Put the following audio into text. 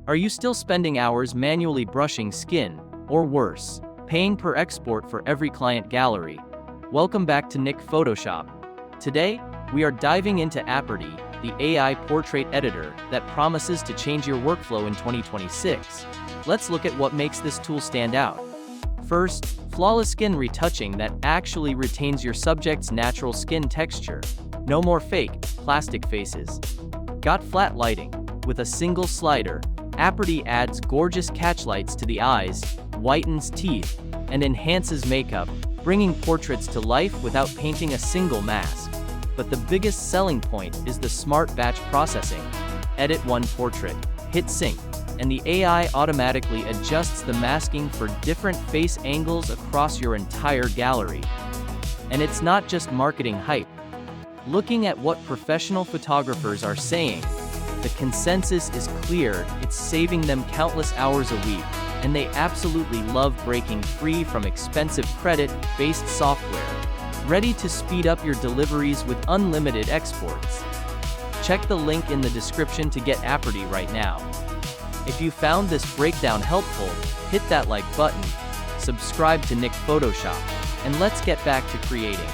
Are you still spending hours manually brushing skin, or worse, paying per export for every client gallery? Welcome back to Nick Photoshop. Today, we are diving into Aperty, the AI portrait editor that promises to change your workflow in 2026. Let's look at what makes this tool stand out. First, flawless skin retouching that actually retains your subject's natural skin texture. No more fake, plastic faces. Got flat lighting? With a single slider, Aperty adds gorgeous catchlights to the eyes, whitens teeth, and enhances makeup, bringing portraits to life without painting a single mask. But the biggest selling point is the smart batch processing. Edit one portrait, hit sync, and the AI automatically adjusts the masking for different face angles across your entire gallery. And it's not just marketing hype. Looking at what professional photographers are saying, the consensus is clear: it's saving them countless hours a week, and they absolutely love breaking free from expensive credit-based software. Ready to speed up your deliveries with unlimited exports? Check the link in the description to get Aperty right now. If you found this breakdown helpful, hit that like button, subscribe to Nick Photoshop, and let's get back to creating.